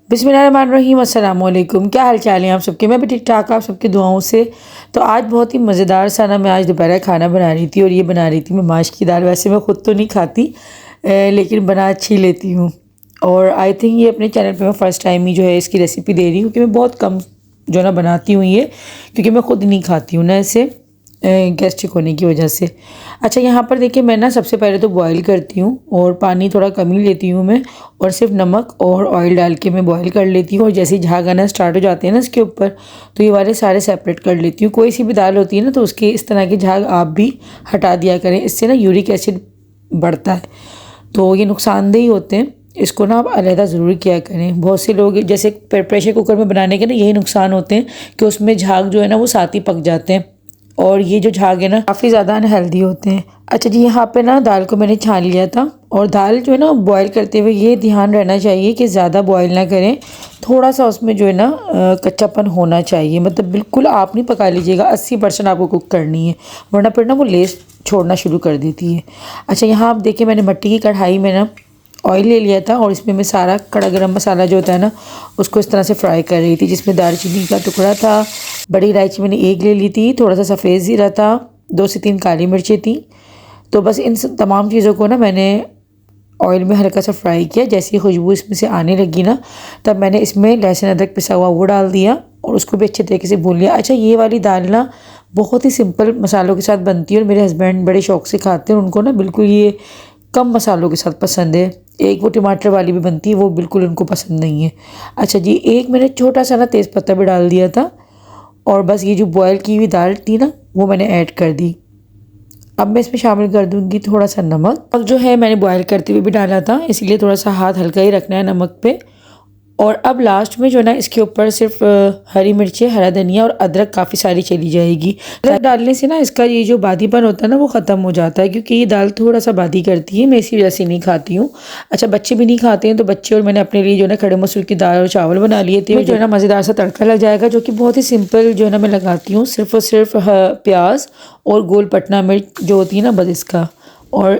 बिस्मिल्लाहिर्रहमानिर्रहीम, अस्सलाम वालेकुम। क्या हाल चाल है आप सबके? मैं भी ठीक ठाक, आप सबकी दुआओं से। तो आज बहुत ही मज़ेदार सा ना मैं आज दोपहर खाना बना रही थी और ये बना रही थी मैं माश की दाल। वैसे मैं ख़ुद तो नहीं खाती लेकिन बना अच्छी लेती हूँ। और आई थिंक ये अपने चैनल पे मैं फ़र्स्ट टाइम ही जो है इसकी रेसिपी दे रही हूँ, क्योंकि मैं बहुत कम जो ना बनाती हूँ ये, क्योंकि मैं ख़ुद नहीं खाती हूँ ना इसे, गैस्ट्रिक होने की वजह से। अच्छा, यहाँ पर देखिए मैं ना सबसे पहले तो बॉईल करती हूँ और पानी थोड़ा कम ही लेती हूँ मैं, और सिर्फ नमक और ऑयल डाल के मैं बॉईल कर लेती हूँ। और जैसे ही झाग आना स्टार्ट हो जाते हैं ना इसके ऊपर, तो ये वाले सारे सेपरेट कर लेती हूँ। कोई सी भी दाल होती है ना तो उसके इस तरह के झाग आप भी हटा दिया करें, इससे ना यूरिक एसिड बढ़ता है, तो ये नुकसानदेह होते हैं। इसको ना आप अलहदा ज़रूर किया करें। बहुत से लोग जैसे प्रेशर कुकर में बनाने के ना यही नुकसान होते हैं कि उसमें झाग जो है ना वो साथ ही पक जाते हैं, और ये जो झाग है ना काफ़ी ज़्यादा अनहेल्दी होते हैं। अच्छा जी, यहाँ पे ना दाल को मैंने छान लिया था, और दाल जो है ना बॉईल करते हुए ये ध्यान रहना चाहिए कि ज़्यादा बॉईल ना करें, थोड़ा सा उसमें जो है ना कच्चापन होना चाहिए। मतलब बिल्कुल आप नहीं पका लीजिएगा, 80% आपको कुक करनी है, वरना फिर ना वो लेस छोड़ना शुरू कर देती है। अच्छा, यहाँ आप देखिए मैंने मिट्टी की कढ़ाई में ना ऑयल ले लिया था, और इसमें मैं सारा कड़ा गरम मसाला जो होता है ना उसको इस तरह से फ्राई कर रही थी, जिसमें दालचीनी का टुकड़ा था, बड़ी इलायची मैंने एक ले ली थी, थोड़ा सा सफ़ेद ज़ीरा था, 2 से 3 काली मिर्चें थी। तो बस इन तमाम चीज़ों को ना मैंने ऑयल में हल्का सा फ्राई किया। जैसे ही खुशबू इसमें से आने लगी ना, तब मैंने इसमें लहसुन अदरक पिसा हुआ वो डाल दिया और उसको भी अच्छे तरीके से भून लिया। अच्छा, ये वाली दाल ना बहुत ही सिंपल मसालों के साथ बनती है, और मेरे हस्बैंड बड़े शौक़ से खाते हैं। उनको ना बिल्कुल ये कम मसालों के साथ पसंद है। एक वो टमाटर वाली भी बनती है, वो बिल्कुल उनको पसंद नहीं है। अच्छा जी, एक मैंने छोटा सा ना तेज़पत्ता भी डाल दिया था, और बस ये जो बॉयल की हुई दाल थी ना वो मैंने ऐड कर दी। अब मैं इसमें शामिल कर दूंगी थोड़ा सा नमक। अब जो है मैंने बॉयल करते हुए भी डाला था, इसलिए थोड़ा सा हाथ हल्का ही रखना है नमक पे। और अब लास्ट में जो ना इसके ऊपर सिर्फ हरी मिर्चें, हरा धनिया और अदरक काफ़ी सारी चली जाएगी। अदरक डालने से ना इसका ये जो बादीपन होता है ना वो ख़त्म हो जाता है, क्योंकि ये दाल थोड़ा सा बादी करती है, मैं इसी वजह से नहीं खाती हूँ। अच्छा, बच्चे भी नहीं खाते हैं, तो बच्चे और मैंने अपने लिए जो है ना खड़े मसूर की दाल और चावल बना लिए थे। जो है ना मज़ेदार सा तड़का लग जाएगा, जो कि बहुत ही सिंपल जो है ना मैं लगाती हूँ, सिर्फ और सिर्फ प्याज और गोल पटना मिर्च जो होती है ना, बस इसका। और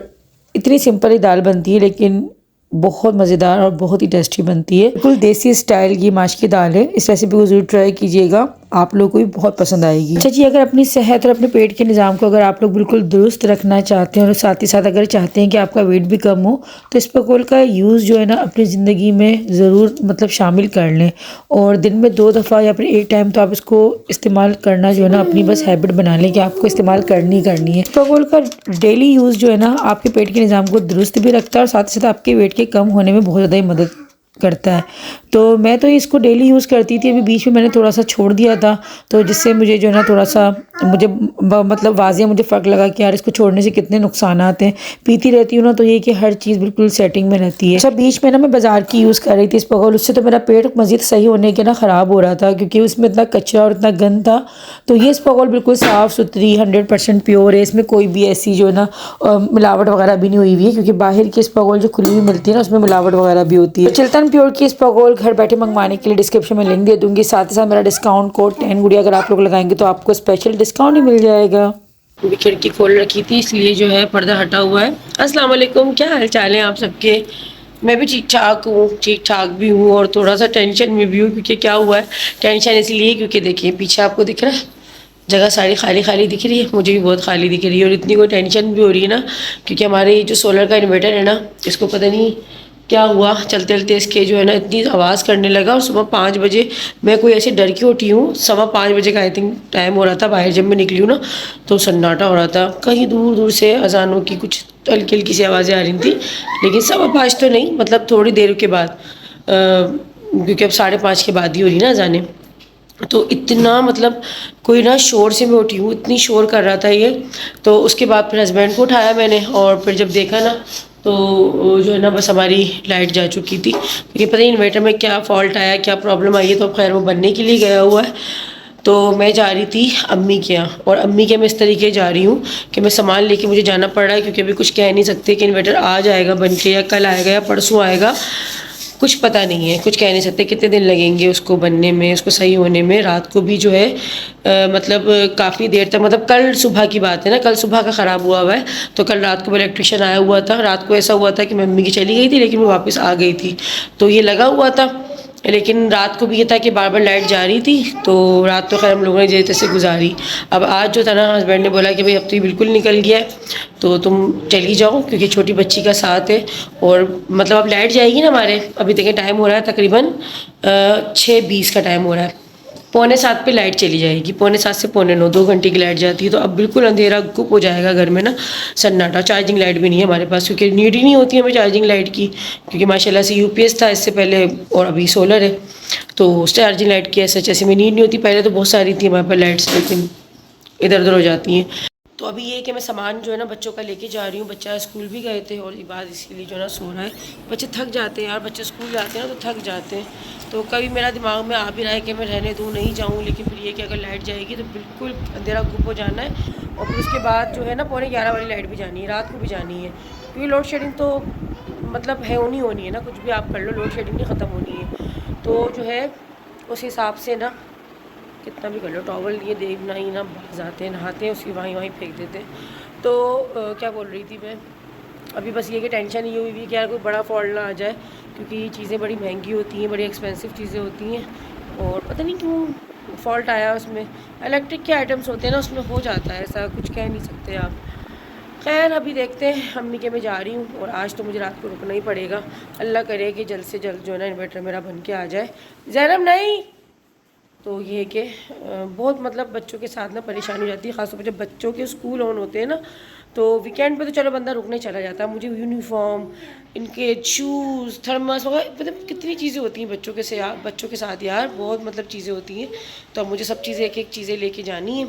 इतनी सिंपल ही दाल बनती है, लेकिन बहुत मज़ेदार और बहुत ही टेस्टी बनती है। बिल्कुल देसी स्टाइल की माश की दाल है। इस रेसिपी को ज़रूर ट्राई कीजिएगा, आप लोगों को भी बहुत पसंद आएगी। अच्छा जी, अगर अपनी सेहत और अपने पेट के निज़ाम को अगर आप लोग बिल्कुल दुरुस्त रखना चाहते हैं, और साथ ही साथ अगर चाहते हैं कि आपका वेट भी कम हो, तो इस्बगोल का यूज़ जो है ना अपनी ज़िंदगी में ज़रूर मतलब शामिल कर लें। और दिन में 2 दफ़ा या फिर एक टाइम तो आप इसको इस्तेमाल करना जो है ना अपनी बस हैबिट बना लें कि आपको इस्तेमाल करनी ही करनी है। इस्बगोल का डेली यूज़ जो है ना आपके पेट के निज़ाम को दुरुस्त भी रखता है, और साथ ही साथ आपके वेट के कम होने में बहुत ज़्यादा ही मदद करता है। तो मैं तो इसको डेली यूज़ करती थी, अभी बीच में मैंने थोड़ा सा छोड़ दिया था, तो जिससे मुझे जो है ना थोड़ा सा मुझे मतलब वाज़िया मुझे फ़र्क लगा कि यार इसको छोड़ने से कितने नुकसान आते हैं। पीती रहती हूँ ना तो ये कि हर चीज़ बिल्कुल सेटिंग में रहती है। अच्छा, बीच में ना मैं बाज़ार की यूज़ कर रही थी इस्बगोल, उससे तो मेरा पेट मज़ीद सही होने के ना ख़राब हो रहा था, क्योंकि उसमें इतना कचरा और इतना गंद था। तो ये इस्बगोल बिल्कुल साफ़ सुथरी 100% प्योर है, इसमें कोई भी ऐसी जो है ना मिलावट वगैरह भी नहीं हुई हुई है, क्योंकि बाहर की इस्बगोल जो खुली हुई मिलती है ना उसमें मिलावट वगैरह भी होती है। चिल्तन प्योर की इस्बगोल घर बैठे मंगवाने के लिए डिस्क्रिप्शन में लिंक दे दूंगी, साथ ही साथ मेरा डिस्काउंट कोड 10 गुड़िया अगर आप लोग लगाएंगे तो आपको स्पेशल डिस्काउंट ही मिल जाएगा। भी खिड़की खोल रखी थी इसलिए जो है पर्दा हटा हुआ है। अस्सलाम वालेकुम, क्या हाल चाल है आप सबके? मैं भी ठीक ठाक हूँ, ठीक ठाक भी हूँ, और थोड़ा सा टेंशन में भी हूँ। क्योंकि क्या हुआ है, टेंशन इसलिए क्योंकि देखिए पीछे आपको दिख रहा है जगह सारी खाली खाली दिख रही है, मुझे भी बहुत खाली दिख रही है, और इतनी कोई टेंशन भी हो रही है ना, क्योंकि हमारे ये जो सोलर का इन्वर्टर है ना, इसको पता नहीं क्या हुआ, चलते चलते इसके जो है ना इतनी आवाज़ करने लगा। और सुबह 5 बजे मैं कोई ऐसे डर के उठी हूँ, 5:15 बजे का आई थिंक टाइम हो रहा था, बाहर जब मैं निकली हूँ ना तो सन्नाटा हो रहा था, कहीं दूर दूर से अजानों की कुछ हल्की हल्की सी आवाज़ें आ रही थी, लेकिन 5:15 तो नहीं, मतलब थोड़ी देर के बाद, क्योंकि अब 5:30 के बाद ही हो रही ना अजानें। तो इतना मतलब कोई ना शोर से मैं उठी हूँ, इतनी शोर कर रहा था ये। तो उसके बाद फिर हस्बैंड को उठाया मैंने, और फिर जब देखा ना तो जो है ना बस हमारी लाइट जा चुकी थी। ये पता नहीं इन्वर्टर में क्या फ़ॉल्ट आया, क्या प्रॉब्लम आई है, तो खैर वो बनने के लिए गया हुआ है। तो मैं जा रही थी अम्मी के यहाँ, और अम्मी के मैं इस तरीके जा रही हूँ कि मैं सामान लेके मुझे जाना पड़ रहा है, क्योंकि अभी कुछ कह नहीं सकते कि इन्वर्टर आ जाएगा बन के, या कल आएगा या परसों आएगा, कुछ पता नहीं है, कुछ कह नहीं सकते कितने दिन लगेंगे उसको बनने में, उसको सही होने में। रात को भी जो है मतलब काफ़ी देर तक, मतलब कल सुबह की बात है ना, कल सुबह का ख़राब हुआ है। तो कल रात को इलेक्ट्रिशियन आया हुआ था, रात को ऐसा हुआ था कि मम्मी की चली गई थी लेकिन वो वापस आ गई थी, तो ये लगा हुआ था। लेकिन रात को भी ये था कि बार बार लाइट जा रही थी, तो रात तो खैर हम लोगों ने जैसे तैसे गुजारी। अब आज जो था ना, हस्बैंड ने बोला कि भाई अब तो ये बिल्कुल निकल गया है, तो तुम चली जाओ, क्योंकि छोटी बच्ची का साथ है। और मतलब अब लाइट जाएगी ना हमारे, अभी देखें टाइम हो रहा है तकरीबन 6:20 का टाइम हो रहा है। 6:45 पे लाइट चली जाएगी, 7:45 से 9:45, 2 घंटे की लाइट जाती है। तो अब बिल्कुल अंधेरा गुप हो जाएगा घर में ना, सन्नाटा। चार्जिंग लाइट भी नहीं है हमारे पास, क्योंकि नीड ही नहीं होती हमें चार्जिंग लाइट की, क्योंकि माशाल्लाह से यूपीएस था इससे पहले और अभी सोलर है, तो उस चार्जिंग लाइट की ऐसे जैसे में नीड नहीं होती। पहले तो बहुत सारी थी हमारे पास लाइट्स, लेकिन इधर उधर हो जाती हैं। तो अभी ये कि मैं सामान जो है ना बच्चों का लेके जा रही हूँ। बच्चा स्कूल भी गए थे और बाद इसीलिए जो है ना सो रहा है। बच्चे थक जाते हैं यार, बच्चे स्कूल जाते हैं ना तो थक जाते हैं। तो कभी मेरा दिमाग में आ भी रहा है कि मैं रहने दूँ, नहीं जाऊँ, लेकिन फिर ये कि अगर लाइट जाएगी तो बिल्कुल अंधेरा गुप हो जाना है। और फिर उसके बाद जो है ना 11:15 वाली लाइट भी जानी है, रात को भी जानी है, क्योंकि लोड शेडिंग तो मतलब है होनी है ना, कुछ भी आप कर लो, लोड शेडिंग नहीं ख़त्म होनी है। तो जो है उस हिसाब से ना कितना भी कर लो, टॉवल लिए देखना ही ना बाज आते हैं, नहाते हैं उसकी वहीं वहीं फेंक देते हैं। तो क्या बोल रही थी मैं, अभी बस ये कि टेंशन ये हुई कि यार कोई बड़ा फॉल्ट ना आ जाए, क्योंकि चीज़ें बड़ी महंगी होती हैं, बड़ी एक्सपेंसिव चीज़ें होती हैं, और पता नहीं क्यों फॉल्ट आया उसमें। इलेक्ट्रिक के आइटम्स होते हैं ना, उसमें हो जाता है ऐसा, कुछ कह नहीं सकते आप। खैर अभी देखते हैं, अम्मी के मैं जा रही हूँ और आज तो मुझे रात को रुकना ही पड़ेगा। अल्लाह करे कि जल्द से जल्द जो है ना इन्वर्टर मेरा बन के आ जाए। ज़ैनब नहीं, तो ये कि बहुत मतलब बच्चों के साथ ना परेशानी हो जाती है, ख़ासतौर पर जब बच्चों के स्कूल ऑन होते हैं ना। तो वीकेंड पे तो चलो बंदा रुकने चला जाता है, मुझे यूनिफॉर्म, इनके शूज़, थर्मस वगैरह, मतलब कितनी चीज़ें होती हैं बच्चों के से यार, बच्चों के साथ यार बहुत मतलब चीज़ें होती हैं। तो अब मुझे सब चीज़ें एक एक चीज़ें लेके जानी है।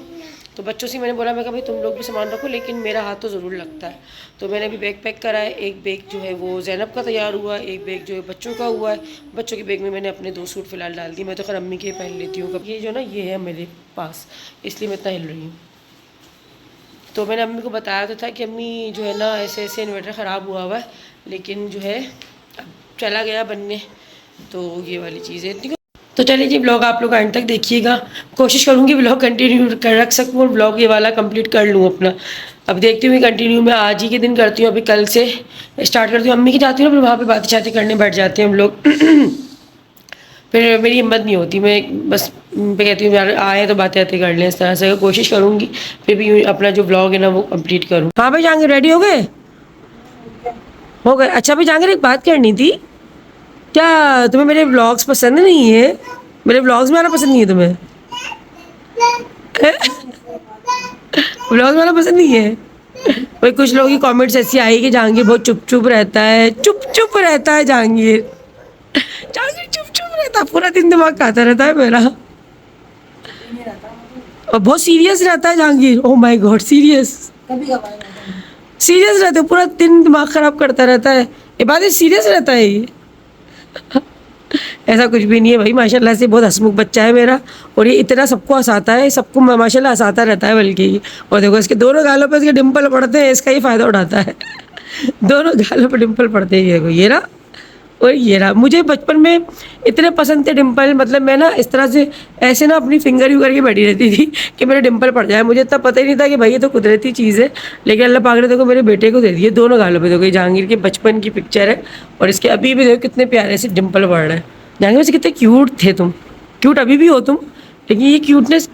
तो बच्चों से मैंने बोला, मैं कहा भाई तुम लोग भी सामान रखो, लेकिन मेरा हाथ तो ज़रूर लगता है। तो मैंने अभी बैग पैक करा है। एक बैग जो है वो ज़ैनब का तैयार हुआ है, एक बैग जो है बच्चों का हुआ है। बच्चों के बैग में मैंने अपने 2 सूट फ़िलहाल डाल दिए, मैं तो खैर अम्मी के पहन लेती हूँ। ये जो ना ये है मेरे पास, इसलिए मैं इतना हिल रही हूँ। तो मैंने अम्मी को बताया तो था कि अम्मी जो है ना ऐसे ऐसे इन्वर्टर ख़राब हुआ है, लेकिन जो है अब चला गया बनने। तो ये वाली चीज़ है इतनी। तो चलिए जी, ब्लॉग आप लोग एंड तक देखिएगा। कोशिश करूँगी ब्लॉग कंटिन्यू कर रख सकूँ और ब्लॉग ये वाला कंप्लीट कर लूँ अपना। अब देखती हूँ कंटिन्यू मैं आज ही के दिन करती हूँ, अभी कल से स्टार्ट करती हूँ। अम्मी की जाती हूँ ना, फिर वहाँ पे बातें शातें करने बैठ जाते हैं हम लोग। फिर मेरी हिम्मत नहीं होती, मैं बस मैं कहती हूँ यार आए तो बातें आते कर लें। इस तरह से कोशिश करूँगी फिर भी यूँ अपना जो ब्लॉग है ना वो कंप्लीट करूँ। हाँ भाई जहांगीर, रेडी हो गए? हो गए। अच्छा भाई जहांगीर, एक बात करनी थी। क्या तुम्हें मेरे ब्लॉग्स पसंद नहीं है? मेरे ब्लॉग्स में आना पसंद नहीं है तुम्हें? ब्लॉग्स में आना पसंद नहीं है? भाई कुछ लोगों की कमेंट्स ऐसी आई कि जहांगीर बहुत चुप चुप रहता है, चुप चुप रहता है जहांगीर। जहांगीर चुप चुप रहता है, पूरा दिन दिमाग खाता रहता है मेरा। और बहुत सीरियस रहता है Jahangir. Oh my God, serious serious रहते हो, पूरा दिन दिमाग ख़राब करता रहता है। ये बात है, सीरियस रहता है ये। ऐसा कुछ भी नहीं है भाई, माशाल्लाह से बहुत हंसमुख बच्चा है मेरा। और ये इतना सबको हंसाता है, सबको माशाल्लाह हंसाता रहता है बल्कि। और देखो इसके दोनों गालों पे इसके डिम्पल पड़ते हैं, इसका ही फ़ायदा उठाता है। दोनों गालों पे डिम्पल पड़ते हैं, देखो ये रहा और ये रहा। मुझे बचपन में इतने पसंद थे डिम्पल, मतलब मैं ना इस तरह से ऐसे ना अपनी फिंगर यू करके बैठी रहती थी कि मेरे डिम्पल पड़ जाए। मुझे इतना पता ही नहीं था कि भाई ये तो कुदरती चीज़ है, लेकिन अल्लाह पाक ने देखो मेरे बेटे को दे दिए दोनों गालों पे। देखो ये जहांगीर के बचपन की पिक्चर है और इसके अभी भी देखो कितने प्यारे से डिम्पल पड़ रहे हैं। जहांगीर वैसे कितने क्यूट थे तुम, क्यूट अभी भी हो तुम, लेकिन ये क्यूटनेस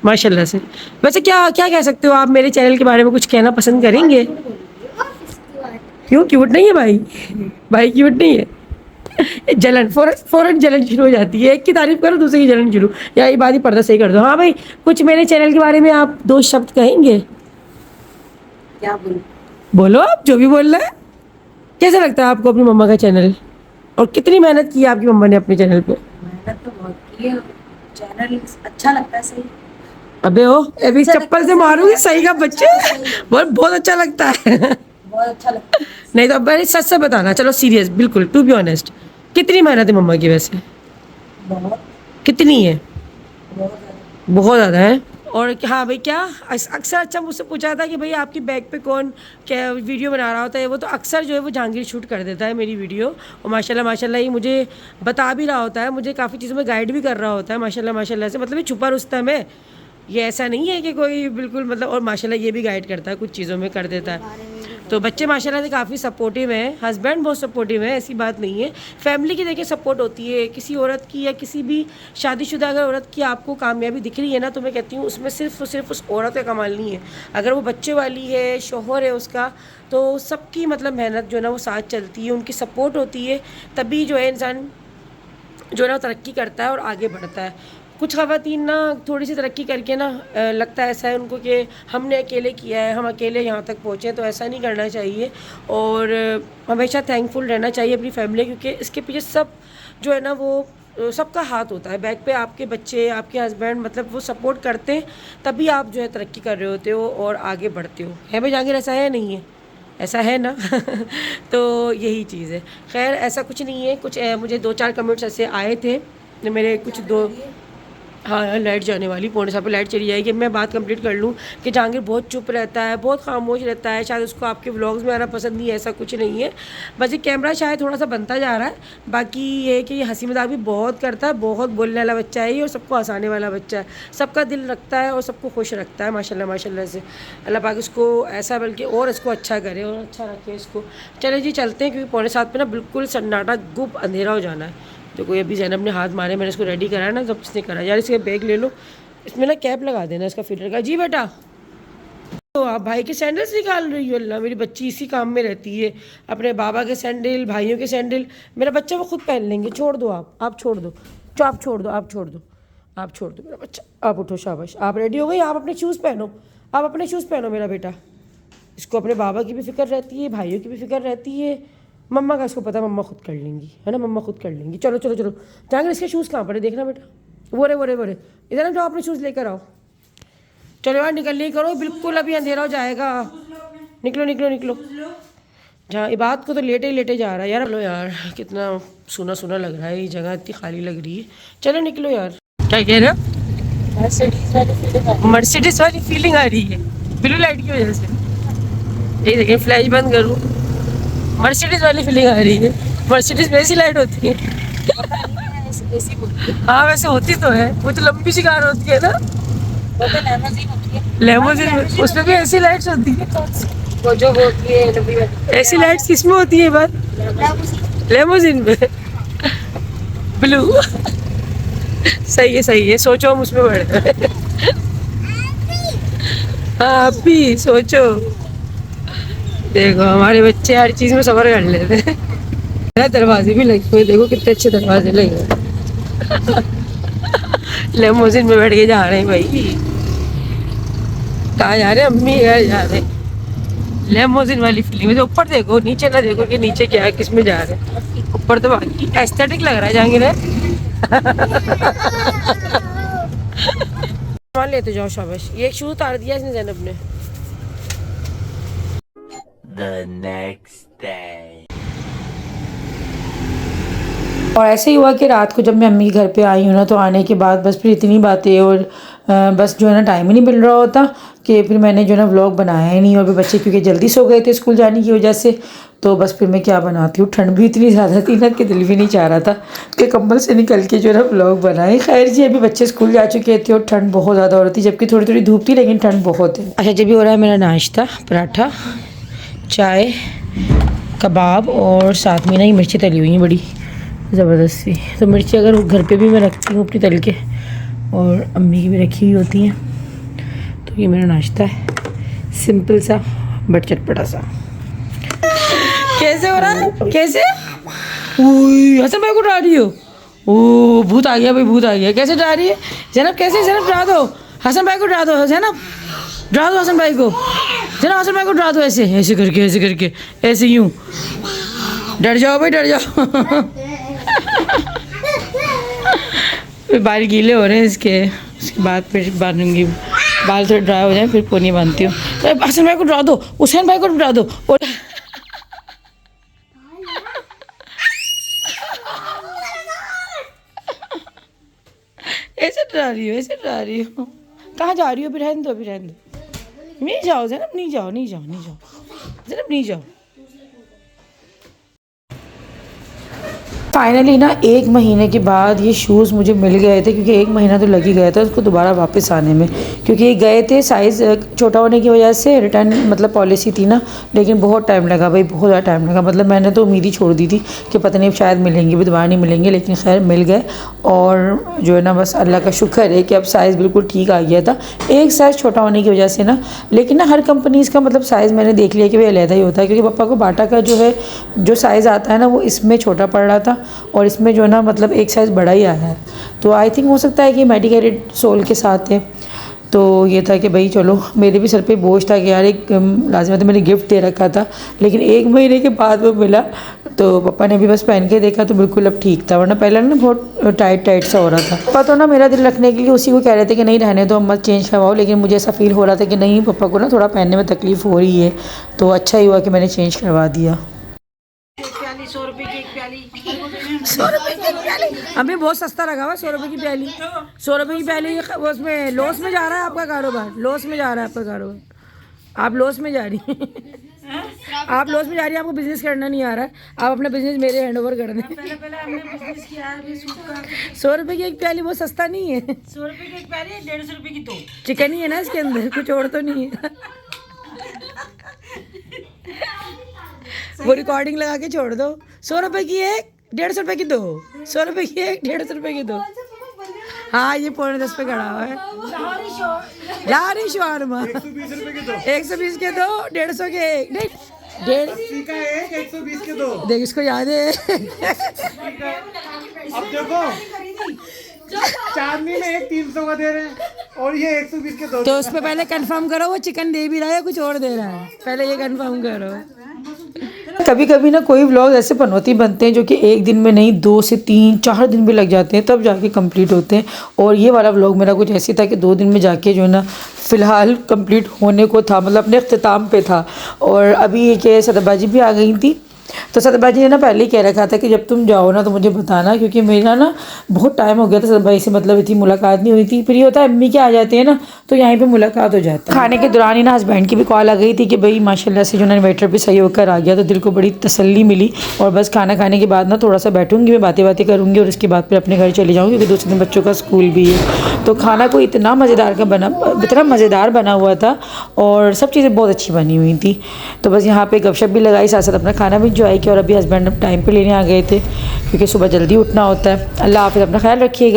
माशाल्लाह से। वैसे क्या क्या कह सकते हो आप मेरे चैनल के बारे में, कुछ कहना पसंद करेंगे? क्यों क्यूट नहीं है भाई? भाई क्यूट नहीं है? जलन फौरन जलन शुरू हो जाती है, एक की तारीफ करो दूसरे की जलन शुरू, या ये बात ही पर्दा सही कर दो। हाँ भाई, कुछ मेरे चैनल के बारे में आप 2 शब्द कहेंगे? क्या बोलूं? बोलो आप जो भी बोलना है। कैसा लगता है आपको अपनी मम्मा का चैनल, और कितनी मेहनत की है आपकी मम्मा ने अपने चैनल पे? मेहनत तो बहुत की है, चैनल अच्छा लगता है। सही, अबे ओ अभी अच्छा चप्पल लगता से है, मारूंगी सही सही का लगता है, बच्चे। अच्छा है, सही है। बहुत बहुत अच्छा लगता है। बहुत अच्छा लगता है। नहीं तो अब मेरे सच से बताना, चलो सीरियस बिल्कुल टू बी ऑनेस्ट, कितनी मेहनत है मम्मा की वैसे? बहुत कितनी है? बहुत ज़्यादा। बहुत ज़्यादा है। और हाँ भाई क्या अक्सर अच्छा मुझसे पूछा था कि भाई आपकी बैग पे कौन क्या वीडियो बना रहा होता है, वो तो अक्सर जो है वो जहांगीर शूट कर देता है मेरी वीडियो। और माशाल्लाह माशाल्लाह ये मुझे बता भी रहा होता है, मुझे काफ़ी चीज़ों में गाइड भी कर रहा होता है माशाल्लाह माशाल्लाह से। मतलब ये छुपा रुस्तम है, ये ऐसा नहीं है कि कोई बिल्कुल मतलब। और माशाल्लाह ये भी गाइड करता है, कुछ चीज़ों में कर देता है। तो बच्चे माशाल्लाह से काफ़ी सपोर्टिव हैं, हस्बैंड बहुत सपोर्टिव है, ऐसी बात नहीं है। फैमिली की देखिए सपोर्ट होती है, किसी औरत की या किसी भी शादीशुदा अगर औरत की आपको कामयाबी दिख रही है ना, तो मैं कहती हूँ उसमें सिर्फ और सिर्फ उस औरत का कमाल नहीं है। अगर वो बच्चे वाली है, शौहर है उसका, तो सबकी मतलब मेहनत जो है ना वो साथ चलती है, उनकी सपोर्ट होती है, तभी जो है इंसान जो है ना तरक्की करता है और आगे बढ़ता है। कुछ ख़वातीन ना थोड़ी सी तरक्की करके ना लगता है ऐसा है उनको कि हमने अकेले किया है, हम अकेले यहाँ तक पहुँचे, तो ऐसा नहीं करना चाहिए और हमेशा थैंकफुल रहना चाहिए अपनी फैमिली, क्योंकि इसके पीछे सब जो है ना वो सबका हाथ होता है। बैक पे आपके बच्चे, आपके हस्बैंड, मतलब वो सपोर्ट करते हैं, तभी आप जो है तरक्की कर रहे होते हो और आगे बढ़ते हो। है भाई जहांगीर, ऐसा है नहीं है? ऐसा है ना? तो यही चीज़ है। खैर ऐसा कुछ नहीं है, कुछ मुझे 2-4 कमेंट्स ऐसे आए थे मेरे कुछ दो। हाँ, लाइट जाने वाली, 6:45 पे लाइट चली जाएगी। मैं बात कंप्लीट कर लूँ कि जहांगीर बहुत चुप रहता है, बहुत खामोश रहता है, शायद उसको आपके व्लॉग्स में आना पसंद नहीं है, ऐसा कुछ नहीं है। बस ये कैमरा शायद थोड़ा सा बनता जा रहा है। बाकी ये है कि ये हंसी मजाक भी बहुत करता है, बहुत बोलने वाला बच्चा है ये, और सबको हंसाने वाला बच्चा है, सबका दिल रखता है और सबको खुश रखता है माशाल्लाह माशाल्लाह से। अल्लाह पाक इसको ऐसा बल्कि और इसको अच्छा करे और अच्छा रखे इसको। चले जी चलते हैं, क्योंकि 6:45 पे ना बिल्कुल सन्नाटा गुप अंधेरा हो जाना है। तो कोई अभी ज़ैनब ने हाथ मारे, मैंने इसको रेडी करा ना, जब इसने करा यार इसके बैग ले लो, इसमें ना कैप लगा देना इसका फिल्टर का। जी बेटा, तो आप भाई के सैंडल्स निकाल रही हो? अल्लाह, मेरी बच्ची इसी काम में रहती है, अपने बाबा के सैंडल, भाइयों के सैंडल। मेरा बच्चा वो खुद पहन लेंगे, छोड़ दो आप छोड़ दो, आप छोड़ दो, आप छोड़ दो, आप छोड़ दो मेरा बच्चा। आप उठो, शाबाश, आप रेडी हो गई, आप अपने शूज़ पहनो, आप अपने शूज़ पहनो मेरा बेटा। इसको अपने बाबा की भी फिक्र रहती है, भाइयों की भी फिक्र रहती है, मम्मा का इसको पता है मम्मा खुद कर लेंगी, है ना, मम्मा खुद कर लेंगी। चलो चलो चलो, जाएंगे। इसके शूज़ कहाँ पड़े देखना बेटा, वो रे इधर ना, जाओ अपने शूज़ लेकर आओ। चलो यार निकलने करो, बिल्कुल अभी अंधेरा हो जाएगा। निकलो निकलो निकलो। जहाँ इबादत को तो लेटे ही लेटे जा रहा है यार। चलो यार, कितना सूना सूना लग रहा है, ये जगह इतनी खाली लग रही है। चलो निकलो यार। क्या कह रहे हो? मर्सिडीज वाली फीलिंग आ रही है ब्लू लाइट की वजह से। ये देखिए, फ्लैश बंद करूँ, मर्सिडीज वाली फीलिंग आ रही है। मर्सिडीज में ऐसी लाइट होती है? हाँ वैसे होती तो है, वो तो लंबी सी कार होती है ना, वो तो लेमोजिन में, उसमें भी ऐसी लाइट्स होती है। वो जो होती है ऐसी लाइट्स किस में होती है बात? लेमोजिन में, ब्लू। सही है, सोचो हम उसमें बैठे। हाँ आप भी सोचो। देखो हमारे बच्चे हर चीज़ में सफ़र कर लेते हैं। दरवाजे भी लगे हुए, देखो कितने अच्छे दरवाजे लगे हुए। लेमोजिन में बैठ के जा रहे हैं भाई। कहाँ जा रहे हैं? अम्मी घर जा रहे हैं। लेमोजिन वाली फीलिंग में। ऊपर देखो, नीचे ना देखो कि नीचे क्या है, किस में जा रहे हैं। ऊपर तो बाकी एस्थेटिक लग रहा है जहांगीर। सामान लेते जाओ, शाबाश। ये एक शूज उतार दिया इसने ज़ैनब ने। The next day. और ऐसे ही हुआ कि रात को जब मैं अम्मी के घर पे आई हूँ ना, तो आने के बाद बस फिर इतनी बातें और बस जो है ना टाइम ही नहीं मिल रहा होता कि फिर मैंने जो है ना व्लॉग बनाया ही नहीं। और फिर बच्चे क्योंकि जल्दी सो गए थे स्कूल जाने की वजह से, तो बस फिर मैं क्या बनाती हूँ। ठंड भी इतनी ज़्यादा थी ना कि दिल भी नहीं चाह रहा था कि कंबल से निकल के जो है ना व्लॉग बनाए। खैर जी, अभी बच्चे स्कूल जा चुके थे और ठंड बहुत ज़्यादा हो रही थी, जबकि थोड़ी थोड़ी धूप थी लेकिन ठंड बहुत है। अच्छा, जब भी हो रहा है मेरा नाश्ता, पराठा, चाय, कबाब और साथ में ना ये मिर्ची तली हुई हैं बड़ी ज़बरदस्ती। तो मिर्ची अगर घर पे भी मैं रखती हूँ अपनी तल के, और अम्मी की भी रखी हुई होती हैं। तो ये मेरा नाश्ता है, सिंपल सा बट चटपटा सा। कैसे हो रहा है? कैसे? हसन भाई को डरा रही हो? ओ भूत आ गया भाई, भूत आ गया। कैसे डरा रही है ज़ैनब? कैसे ज़ैनब? डरा दो हसन भाई को, डरा दो ज़ैनब, डरा दो हसन भाई को। ज़ैनब हसन भाई को डरा दो, ऐसे ऐसे करके ऐसे यूँ। डर जाओ भाई, डर जाओ। बाल गीले हो रहे हैं इसके बाद फिर बांधूंगी, बाल थोड़े ड्राई हो जाए फिर पोनी बांधती हूँ। तो हसन भाई को डरा दो, हुसैन भाई को डरा दो। और ऐसे डरा रही हो, कहाँ जा रही हो? फिर रहने दो, नहीं जाओ ज़ैनब, नहीं जाओ ज़ैनब, नहीं जाओ। फाइनली ना 1 महीने के बाद ये शूज़ मुझे मिल गए थे, क्योंकि 1 महीना तो लग ही गया था उसको दोबारा वापस आने में, क्योंकि ये गए थे साइज़ छोटा होने की वजह से, रिटर्न मतलब पॉलिसी थी ना। लेकिन बहुत टाइम लगा भाई, बहुत ज़्यादा टाइम लगा। मतलब मैंने तो उम्मीद ही छोड़ दी थी कि पता नहीं शायद मिलेंगे भी, दोबारा नहीं मिलेंगे, लेकिन खैर मिल गए। और जो है ना बस अल्लाह का शुक्र है कि अब साइज़ बिल्कुल ठीक आ गया था, एक साइज़ छोटा होने की वजह से ना। लेकिन ना हर कंपनीज़ का मतलब साइज़ मैंने देख लिया कि भाई अलग ही होता है, क्योंकि पापा को बाटा का जो है जो साइज़ आता है ना वो इसमें छोटा पड़ रहा था और इसमें जो है ना मतलब एक साइज़ बड़ा ही आया है। तो आई थिंक हो सकता है कि मेडिकेटेड सोल के साथ है। तो ये था कि भाई चलो, मेरे भी सर पे बोझ था कि यार एक लाजिम तो मैंने गिफ्ट दे रखा था, लेकिन 1 महीने के बाद वो मिला। तो पापा ने भी बस पहन के देखा तो बिल्कुल अब ठीक था, वरना पहले ना बहुत टाइट सा हो रहा था। पापा तो ना मेरा दिल रखने के लिए उसी को कह रहे थे कि नहीं रहने दो, मत चेंज करवाओ, लेकिन मुझे ऐसा फील हो रहा था कि नहीं, पापा को ना थोड़ा पहनने में तकलीफ़ हो रही है। तो अच्छा ही हुआ कि मैंने चेंज करवा दिया। 100 रुपए की एक प्याली 100 रुपये की प्याली हमें बहुत सस्ता लगा हुआ। 100 रुपये की प्याली, 100 रुपये की प्याली। उसमें लॉस में जा रहा है आपका कारोबार, लॉस में जा रहा है आपका कारोबार। आप लॉस में जा रही हैं, आप लॉस में जा रही हैं, आपको बिजनेस करना नहीं आ रहा है। आप अपना बिजनेस मेरे हैंड ओवर कर दें। पहले हमने बिजनेस किया है अभी सूट का। 100 रुपये की एक प्याली बहुत सस्ता नहीं है। 100 रुपए की एक प्याली, 150 रुपए की 2। चिकन ही है ना इसके अंदर, कुछ और तो नहीं है। वो रिकॉर्डिंग लगा के छोड़ दो। 100 रुपये की एक, 150 रुपये की 2। 100 रुपये की एक, 150 रुपये की 2। हाँ ये 10:45 पे खड़ा हुआ है। लारी शवारमा 120 के 2, 150 के एक, नहीं 120 के 2। देख इसको याद है। अब देखो, चांदनी में एक 300 का दे रहे हैं और ये 120 के 2। तो उस पर पहले कंफर्म करो वो चिकन दे भी रहा है कुछ और दे रहा है, पहले ये कंफर्म करो। कभी कभी ना कोई व्लॉग ऐसे पनौती बनते हैं जो कि 1 दिन में नहीं, 2 से 3 4 दिन भी लग जाते हैं, तब जाके कंप्लीट होते हैं। और ये वाला व्लॉग मेरा कुछ ऐसे था कि 2 दिन में जाके जो है ना फ़िलहाल कंप्लीट होने को था, मतलब अपने अख्ताम पे था। और अभी ये कि सतबाजी भी आ गई थी, तो सतबाजी ने ना पहले ही कह रखा था कि जब तुम जाओ ना तो मुझे बताना, क्योंकि मेरा ना बहुत टाइम हो गया था सतबाजी से, मतलब इतनी मुलाकात नहीं हुई थी। फिर ये होता है अम्मी के आ जाते हैं ना तो यहीं पे मुलाकात हो जाती है। खाने के दौरान ही ना हस्बैंड की भी कॉल आ गई थी कि भाई माशाल्लाह से जो ना इन्वर्टर भी सही होकर आ गया, तो दिल को बड़ी तसल्ली मिली। और बस खाना खाने के बाद ना थोड़ा सा बैठूंगी, मैं बातें करूँगी और उसके बाद फिर अपने घर चले जाऊँगी, क्योंकि दूसरे दिन बच्चों का स्कूल भी है। तो खाना को इतना मज़ेदार बना हुआ था और सब चीज़ें बहुत अच्छी बनी हुई थी। तो बस यहाँ पे गपशप भी लगाई, साथ साथ अपना खाना भी इंजॉय किया। और अभी हस्बैंड टाइम पे लेने आ गए थे, क्योंकि सुबह जल्दी उठना होता है। अल्लाह हाफ़िज़, अपना ख्याल रखिएगा।